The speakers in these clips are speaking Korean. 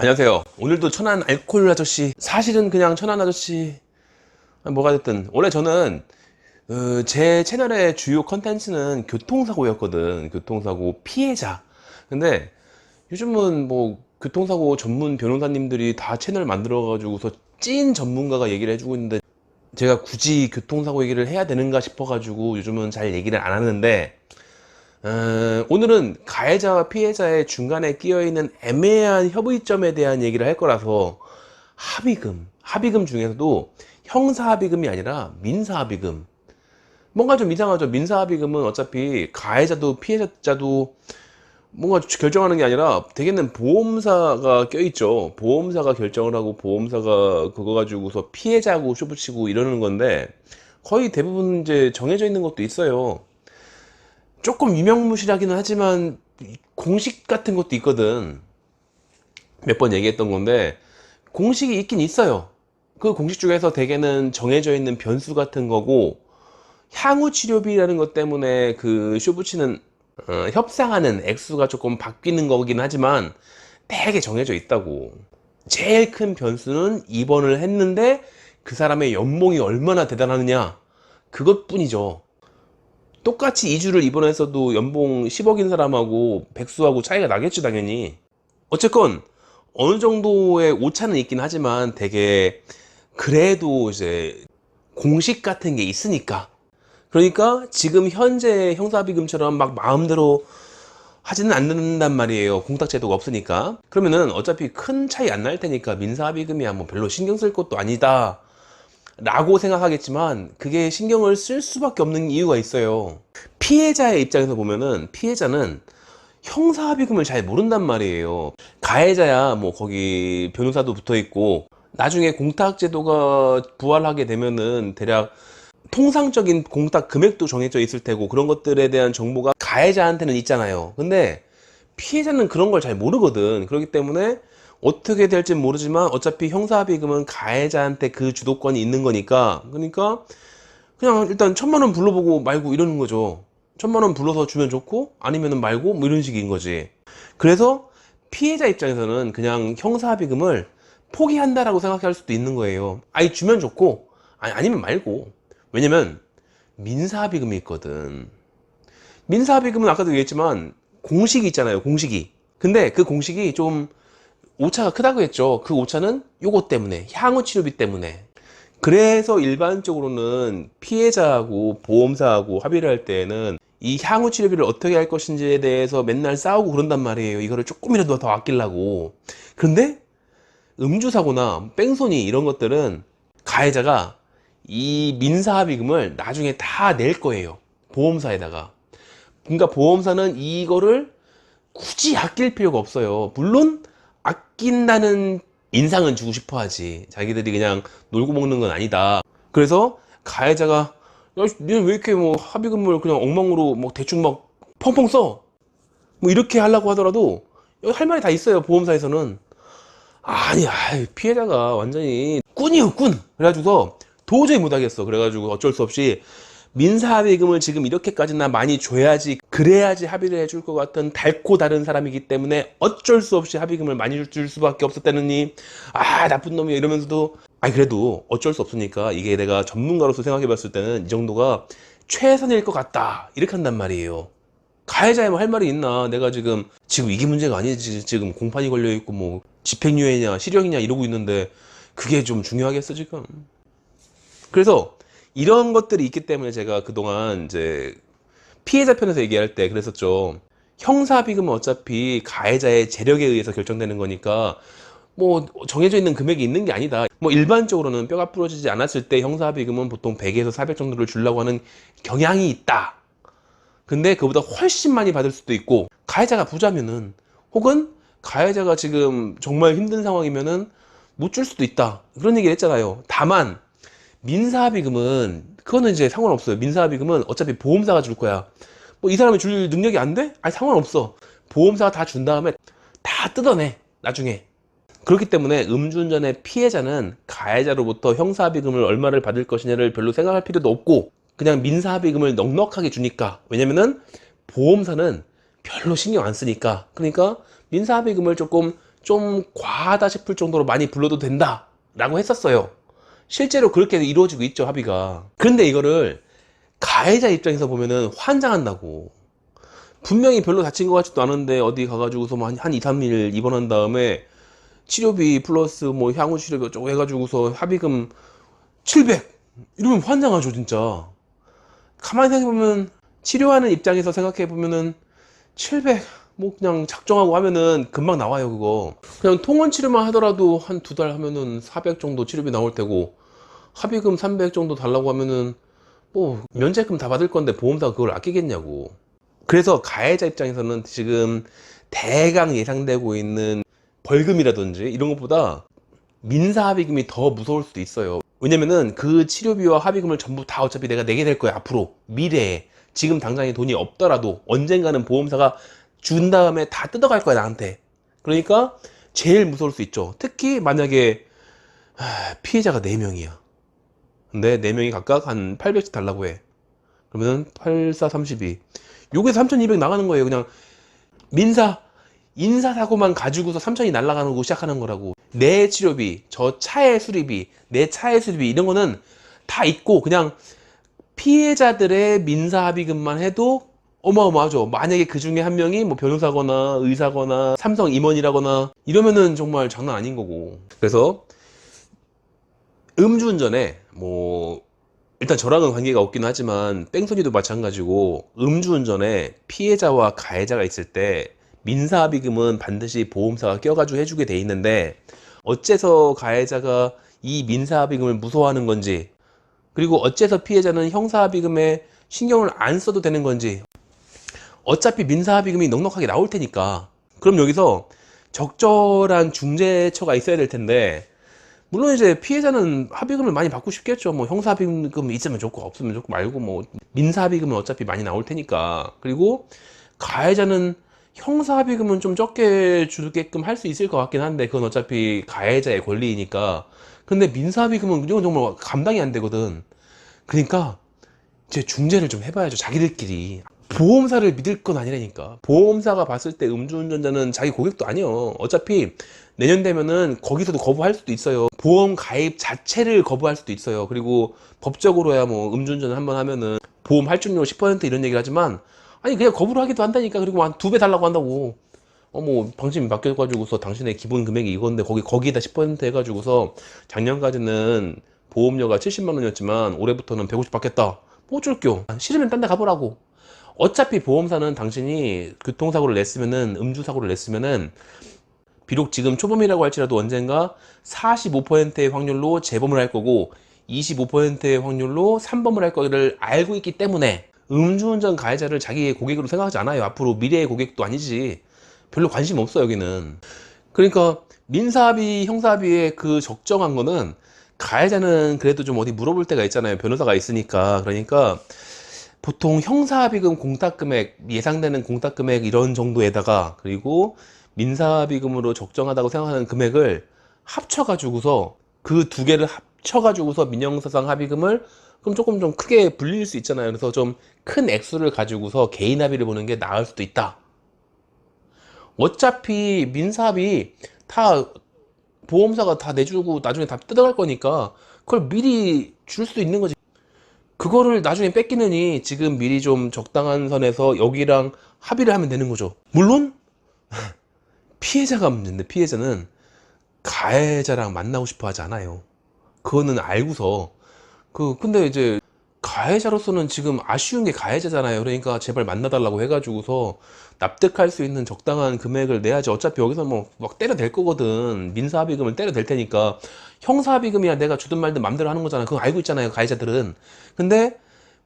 안녕하세요. 오늘도 천안 알콜 아저씨, 사실은 그냥 천안 아저씨, 뭐가 됐든 원래 저는 제 채널의 주요 컨텐츠는 교통사고였거든. 교통사고 피해자. 근데 요즘은 뭐 교통사고 전문 변호사님들이 다 채널 만들어가지고서 찐 전문가가 얘기를 해주고 있는데, 제가 굳이 교통사고 얘기를 해야 되는가 싶어가지고 요즘은 잘 얘기를 안 하는데, 오늘은 가해자와 피해자의 중간에 끼어있는 애매한 협의점에 대한 얘기를 할 거라서, 합의금 중에서도 형사합의금이 아니라 민사합의금. 뭔가 좀 이상하죠. 민사합의금은 어차피 가해자도 피해자도 뭔가 결정하는 게 아니라 대개는 보험사가 껴있죠. 보험사가 결정을 하고 보험사가 그거 가지고서 피해자하고 쇼부치고 이러는 건데, 거의 대부분 이제 정해져 있는 것도 있어요. 조금 유명무실하기는 하지만 공식 같은 것도 있거든. 몇 번 얘기했던 건데, 공식이 있긴 있어요. 그 공식 중에서 대개는 정해져 있는 변수 같은 거고, 향후 치료비라는 것 때문에 그 쇼부치는 협상하는 액수가 조금 바뀌는 거긴 하지만 되게 정해져 있다고. 제일 큰 변수는 입원을 했는데 그 사람의 연봉이 얼마나 대단하느냐, 그것뿐이죠. 똑같이 2주를 입원해서도 연봉 10억인 사람하고 백수하고 차이가 나겠죠, 당연히. 어쨌건 어느 정도의 오차는 있긴 하지만 되게 그래도 이제 공식 같은 게 있으니까. 그러니까 지금 현재 형사합의금처럼 막 마음대로 하지는 않는단 말이에요. 공탁제도가 없으니까. 그러면은 어차피 큰 차이 안 날 테니까 민사합의금이야 뭐 별로 신경 쓸 것도 아니다 라고 생각하겠지만, 그게 신경을 쓸 수밖에 없는 이유가 있어요. 피해자의 입장에서 보면은 피해자는 형사합의금을 잘 모른단 말이에요. 가해자야 뭐 거기 변호사도 붙어 있고, 나중에 공탁제도가 부활하게 되면은 대략 통상적인 공탁 금액도 정해져 있을 테고, 그런 것들에 대한 정보가 가해자한테는 있잖아요. 근데 피해자는 그런 걸 잘 모르거든. 그렇기 때문에 어떻게 될지 모르지만 어차피 형사합의금은 가해자한테 그 주도권이 있는 거니까, 그러니까 그냥 일단 1,000만 원 불러보고 말고 이러는 거죠. 1,000만 원 불러서 주면 좋고 아니면은 말고 뭐 이런 식인 거지. 그래서 피해자 입장에서는 그냥 형사합의금을 포기한다라고 생각할 수도 있는 거예요. 아니 주면 좋고 아니면 말고. 왜냐면 민사합의금이 있거든. 민사합의금은 아까도 얘기했지만 공식이 있잖아요, 공식이. 근데 그 공식이 좀 오차가 크다고 했죠. 그 오차는 요거 때문에, 향후 치료비 때문에. 그래서 일반적으로는 피해자하고 보험사하고 합의를 할 때에는 이 향후 치료비를 어떻게 할 것인지에 대해서 맨날 싸우고 그런단 말이에요. 이거를 조금이라도 더 아끼려고. 그런데 음주사고나 뺑소니 이런 것들은 가해자가 이 민사합의금을 나중에 다 낼 거예요, 보험사에다가. 그러니까 보험사는 이거를 굳이 아낄 필요가 없어요. 물론 아낀다는 인상은 주고 싶어 하지. 자기들이 그냥 놀고 먹는 건 아니다. 그래서 가해자가 야, 니는 왜 이렇게 뭐 합의금을 그냥 엉망으로 뭐 대충 막 펑펑 써? 뭐 이렇게 하려고 하더라도 여기 할 말이 다 있어요, 보험사에서는. 아니, 피해자가 완전히 꾼이요, 꾼. 그래가지고서 도저히 못하겠어. 그래가지고 어쩔 수 없이 민사합의금을 지금 이렇게까지나 많이 줘야지, 그래야지 합의를 해줄 것 같은 달고 다른 사람이기 때문에 어쩔 수 없이 합의금을 많이 줄 수밖에 없었다느니, 나쁜 놈이야 이러면서도, 그래도 어쩔 수 없으니까, 이게 내가 전문가로서 생각해 봤을 때는 이 정도가 최선일 것 같다 이렇게 한단 말이에요. 가해자에 뭐 할 말이 있나. 내가 지금 이게 문제가 아니지. 지금 공판이 걸려 있고 뭐 집행유예냐 실형이냐 이러고 있는데 그게 좀 중요하겠어 지금. 그래서 이런 것들이 있기 때문에 제가 그동안 이제 피해자 편에서 얘기할 때 그랬었죠. 형사합의금은 어차피 가해자의 재력에 의해서 결정되는 거니까 뭐 정해져 있는 금액이 있는 게 아니다. 뭐 일반적으로는 뼈가 부러지지 않았을 때 형사합의금은 보통 100에서 400 정도를 주려고 하는 경향이 있다. 근데 그보다 훨씬 많이 받을 수도 있고, 가해자가 부자면은, 혹은 가해자가 지금 정말 힘든 상황이면은 못 줄 수도 있다, 그런 얘기를 했잖아요. 다만 민사합의금은 그거는 이제 상관없어요. 민사합의금은 어차피 보험사가 줄 거야. 뭐 이 사람이 줄 능력이 안 돼? 상관없어. 보험사가 다 준 다음에 다 뜯어내 나중에. 그렇기 때문에 음주운전의 피해자는 가해자로부터 형사합의금을 얼마를 받을 것이냐를 별로 생각할 필요도 없고, 그냥 민사합의금을 넉넉하게 주니까. 왜냐면은 보험사는 별로 신경 안 쓰니까. 그러니까 민사합의금을 조금 좀 과하다 싶을 정도로 많이 불러도 된다 라고 했었어요. 실제로 그렇게 이루어지고 있죠, 합의가. 그런데 이거를 가해자 입장에서 보면은 환장한다고. 분명히 별로 다친 것 같지도 않은데 어디 가가지고서 뭐 한 2, 3일 입원한 다음에 치료비 플러스 뭐 향후 치료비 어쩌고 해가지고서 합의금 700 이러면 환장하죠, 진짜. 가만히 생각해보면 치료하는 입장에서 생각해보면은 700 뭐 그냥 작정하고 하면은 금방 나와요. 그거 그냥 통원 치료만 하더라도 한 2달 하면은 400 정도 치료비 나올 테고, 합의금 300 정도 달라고 하면은 뭐 면제금 다 받을 건데 보험사가 그걸 아끼겠냐고. 그래서 가해자 입장에서는 지금 대강 예상되고 있는 벌금이라든지 이런 것보다 민사합의금이 더 무서울 수도 있어요. 왜냐면은 그 치료비와 합의금을 전부 다 어차피 내가 내게 될 거야, 앞으로 미래에. 지금 당장에 돈이 없더라도 언젠가는 보험사가 준 다음에 다 뜯어갈 거야, 나한테. 그러니까 제일 무서울 수 있죠. 특히 만약에 피해자가 4명이야. 근데 4명이 각각 한 800씩 달라고 해. 그러면은 8, 4, 32 요게 3200 나가는 거예요. 그냥 인사사고만 가지고서 3000이 날아가는 거 시작하는 거라고. 내 치료비, 저 차의 수리비, 내 차의 수리비 이런 거는 다 있고, 그냥 피해자들의 민사합의금만 해도 어마어마하죠. 만약에 그 중에 한 명이 뭐 변호사거나 의사거나 삼성 임원이라거나 이러면은 정말 장난 아닌 거고. 그래서 음주운전에 뭐 일단 저랑은 관계가 없긴 하지만 뺑소니도 마찬가지고, 음주운전에 피해자와 가해자가 있을 때 민사합의금은 반드시 보험사가 껴가지고 해주게 돼 있는데, 어째서 가해자가 이 민사합의금을 무서워하는 건지, 그리고 어째서 피해자는 형사합의금에 신경을 안 써도 되는 건지. 어차피 민사합의금이 넉넉하게 나올 테니까. 그럼 여기서 적절한 중재처가 있어야 될 텐데, 물론 이제 피해자는 합의금을 많이 받고 싶겠죠. 뭐 형사합의금 있으면 좋고 없으면 좋고 말고, 뭐 민사합의금은 어차피 많이 나올 테니까. 그리고 가해자는 형사합의금은 좀 적게 주게끔 할 수 있을 것 같긴 한데, 그건 어차피 가해자의 권리이니까. 근데 민사합의금은 이건 정말 감당이 안 되거든. 그러니까 이제 중재를 좀 해봐야죠, 자기들끼리. 보험사를 믿을 건 아니라니까. 보험사가 봤을 때 음주운전자는 자기 고객도 아니요. 어차피 내년 되면은 거기서도 거부할 수도 있어요. 보험 가입 자체를 거부할 수도 있어요. 그리고 법적으로야 뭐 음주운전 한번 하면은 보험 할증료 10% 이런 얘기를 하지만, 아니 그냥 거부를 하기도 한다니까. 그리고 한 2배 달라고 한다고. 뭐 방침이 바뀌어가지고서 당신의 기본 금액이 이건데 거기에다 10% 해가지고서 작년까지는 보험료가 70만 원이었지만 올해부터는 150 받겠다. 뭐 어쩔겨. 싫으면 딴 데 가보라고. 어차피 보험사는 당신이 교통사고를 냈으면은, 음주사고를 냈으면은, 비록 지금 초범이라고 할지라도 언젠가 45%의 확률로 재범을 할 거고 25%의 확률로 3범을 할 거를 알고 있기 때문에 음주운전 가해자를 자기의 고객으로 생각하지 않아요. 앞으로 미래의 고객도 아니지. 별로 관심 없어, 여기는. 그러니까 민사합의, 형사합의의 그 적정한 거는, 가해자는 그래도 좀 어디 물어볼 때가 있잖아요. 변호사가 있으니까. 그러니까 보통 형사합의금 공탁금액, 예상되는 공탁금액 이런 정도에다가, 그리고 민사합의금으로 적정하다고 생각하는 금액을 합쳐가지고서, 그 2개를 합쳐가지고서 민형사상 합의금을 그럼 조금 좀 크게 불릴 수 있잖아요. 그래서 좀 큰 액수를 가지고서 개인 합의를 보는 게 나을 수도 있다. 어차피 민사합의 다 보험사가 다 내주고 나중에 다 뜯어갈 거니까 그걸 미리 줄 수도 있는 거지. 그거를 나중에 뺏기느니 지금 미리 좀 적당한 선에서 여기랑 합의를 하면 되는 거죠. 물론 피해자가 문제인데, 피해자는 가해자랑 만나고 싶어 하지 않아요. 그거는 알고서. 근데 이제 가해자로서는 지금 아쉬운 게 가해자잖아요. 그러니까 제발 만나달라고 해가지고서 납득할 수 있는 적당한 금액을 내야지. 어차피 여기서 뭐 막 때려댈 거거든. 민사합의금을 때려댈 테니까. 형사합의금이야 내가 주든 말든 맘대로 하는 거잖아. 그거 알고 있잖아요, 가해자들은. 근데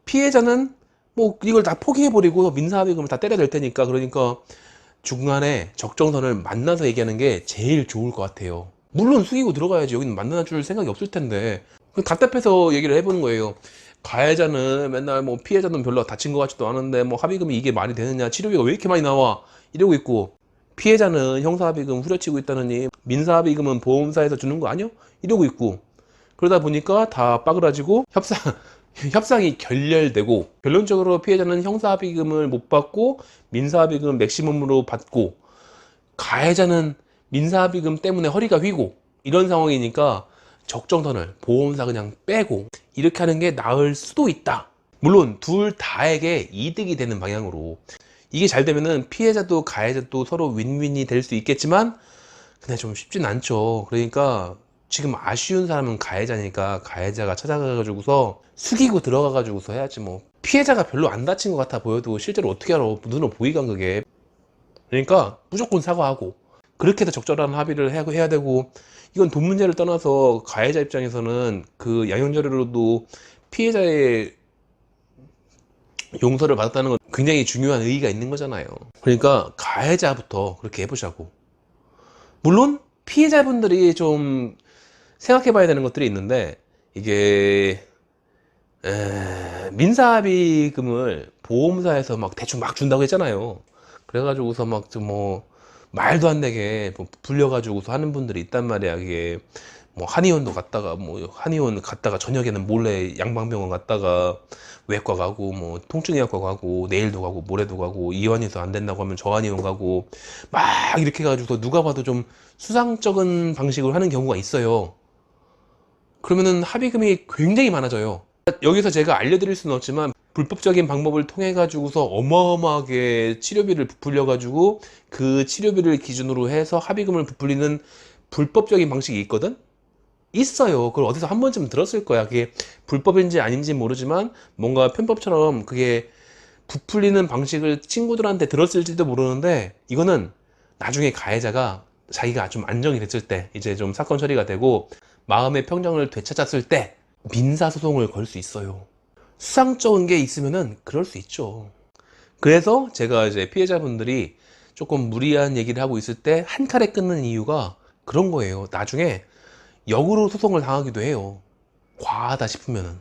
피해자는 뭐 이걸 다 포기해버리고 민사합의금을 다 때려댈 테니까. 그러니까 중간에 적정선을 만나서 얘기하는 게 제일 좋을 것 같아요. 물론 숙이고 들어가야지. 여기는 만나줄 생각이 없을 텐데. 답답해서 얘기를 해보는 거예요. 가해자는 맨날 뭐 피해자는 별로 다친 것 같지도 않은데 뭐 합의금이 이게 말이 되느냐, 치료비가 왜 이렇게 많이 나와, 이러고 있고, 피해자는 형사합의금 후려치고 있다느니 민사합의금은 보험사에서 주는 거 아니요? 이러고 있고. 그러다 보니까 다 빠그라지고 협상이 결렬되고, 결론적으로 피해자는 형사합의금을 못 받고 민사합의금 맥시멈으로 받고, 가해자는 민사합의금 때문에 허리가 휘고 이런 상황이니까 적정선을 보험사 그냥 빼고 이렇게 하는 게 나을 수도 있다. 물론 둘 다에게 이득이 되는 방향으로. 이게 잘 되면은 피해자도 가해자도 서로 윈윈이 될 수 있겠지만 근데 좀 쉽진 않죠. 그러니까 지금 아쉬운 사람은 가해자니까 가해자가 찾아가가지고서 숙이고 들어가가지고서 해야지 뭐. 피해자가 별로 안 다친 것 같아 보여도 실제로 어떻게 알아? 눈으로 보이간 그게. 그러니까 무조건 사과하고 그렇게 해서 적절한 합의를 해야 되고, 이건 돈 문제를 떠나서 가해자 입장에서는 그 양형자료로도 피해자의 용서를 받았다는 건 굉장히 중요한 의의가 있는 거잖아요. 그러니까 가해자부터 그렇게 해보자고. 물론 피해자분들이 좀 생각해 봐야 되는 것들이 있는데, 이게 민사합의금을 보험사에서 막 대충 막 준다고 했잖아요. 그래가지고서 막 좀 뭐 말도 안 되게 뭐 불려가지고서 하는 분들이 있단 말이야. 이게 뭐 한의원도 갔다가 뭐 한의원 갔다가 저녁에는 몰래 양방병원 갔다가 외과 가고 뭐 통증의학과 가고 내일도 가고 모레도 가고 이완해서 안 된다고 하면 저한의원 가고 막 이렇게 해가지고 누가 봐도 좀 수상쩍은 방식으로 하는 경우가 있어요. 그러면은 합의금이 굉장히 많아져요. 여기서 제가 알려드릴 수는 없지만 불법적인 방법을 통해 가지고서 어마어마하게 치료비를 부풀려 가지고 그 치료비를 기준으로 해서 합의금을 부풀리는 불법적인 방식이 있거든. 있어요. 그걸 어디서 한 번쯤 들었을 거야. 그게 불법인지 아닌지 모르지만 뭔가 편법처럼 그게 부풀리는 방식을 친구들한테 들었을지도 모르는데, 이거는 나중에 가해자가 자기가 좀 안정이 됐을 때, 이제 좀 사건 처리가 되고 마음의 평정을 되찾았을 때 민사소송을 걸 수 있어요. 수상쩍은 게 있으면은 그럴 수 있죠. 그래서 제가 이제 피해자분들이 조금 무리한 얘기를 하고 있을 때 한 칼에 끊는 이유가 그런 거예요. 나중에 역으로 소송을 당하기도 해요. 과하다 싶으면은.